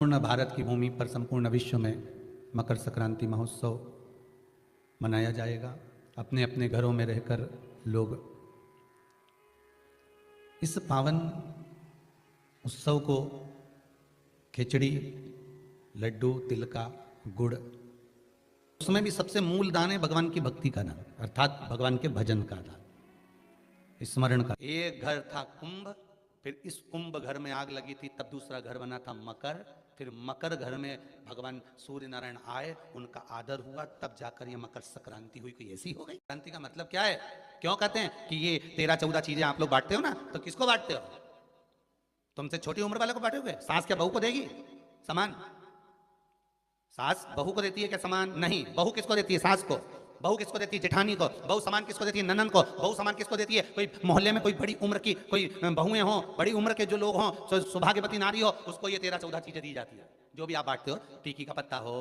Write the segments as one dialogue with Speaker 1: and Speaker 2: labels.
Speaker 1: पूर्ण भारत की भूमि पर संपूर्ण विश्व में मकर संक्रांति महोत्सव मनाया जाएगा। अपने अपने घरों में रहकर लोग इस पावन उत्सव को खिचड़ी, लड्डू, तिल का, गुड़, उसमें भी सबसे मूल दान है भगवान की भक्ति का दान, अर्थात भगवान के भजन का दान, स्मरण का। एक घर था कुंभ, फिर इस कुंभ घर में आग लगी थी, तब दूसरा घर बना था मकर, फिर मकर घर में भगवान सूर्य नारायण आए, उनका आदर हुआ, तब जाकर ये मकर संक्रांति हुई। कोई ऐसी हो गई? क्रांति का मतलब क्या है? क्यों कहते हैं कि ये 13-14 चीजें आप लोग बांटते हो ना, तो किसको बांटते हो? तुमसे छोटी उम्र वाले को बांटोगे? सास क्या बहू को देगी समान? सास बहू को देती है क्या समान? नहीं। बहू किसको देती है? सास को। बहू किसको देती है? जेठानी को। बहू समान किसको देती है? ननन को। बहू समान किसको देती है? कोई मोहल्ले में कोई बड़ी उम्र की कोई बहुएं हो, बड़ी उम्र के जो लोग हों, सौभाग्यवती नारी हो, उसको ये 13-14 चीजें दी जाती है। जो भी आप बांटते हो, टीकी का पत्ता हो,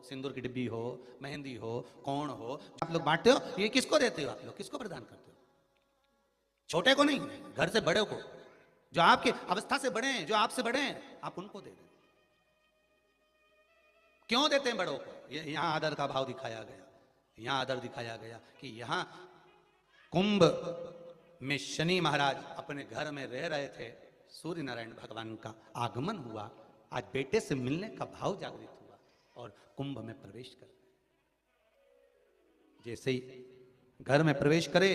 Speaker 1: सिंदूर की डिब्बी हो, मेहंदी हो, कौन हो, आप लोग बांटते हो, ये किसको देते हो? आप लोग किसको प्रदान करते हो? छोटे को नहीं, घर से बड़े को, जो आपके अवस्था से बड़े हैं, जो आपसे बड़े हैं, आप उनको दे दें। क्यों देते हैं बड़ों को? यहां आदर का भाव दिखाया गया, यहां आदर दिखाया गया कि यहां कुंभ में शनि महाराज अपने घर में रह रहे थे, सूर्य नारायण भगवान का आगमन हुआ, आज बेटे से मिलने का भाव जागृत हुआ और कुंभ में प्रवेश कर। जैसे ही घर में प्रवेश करे,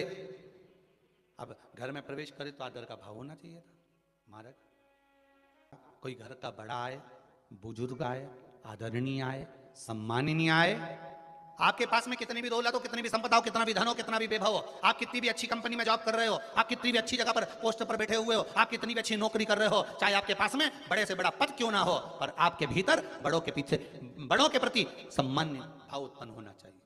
Speaker 1: अब घर में प्रवेश करे तो आदर का भाव होना चाहिए था। महाराज, कोई घर का बड़ा आए, बुजुर्ग आए, आदरणीय आए, सम्माननीय आए, आपके पास में कितनी भी दौलत हो, कितनी भी संपदा हो, कितना भी धन हो, कितना भी वैभव हो, आप कितनी भी अच्छी कंपनी में जॉब कर रहे हो, आप कितनी भी अच्छी जगह पर पोस्ट पर बैठे हुए हो, आप कितनी भी अच्छी नौकरी कर रहे हो, चाहे आपके पास में बड़े से बड़ा पद क्यों ना हो, पर आपके भीतर बड़ों के पीछे, बड़ों के प्रति सम्मान भाव उत्पन्न होना चाहिए।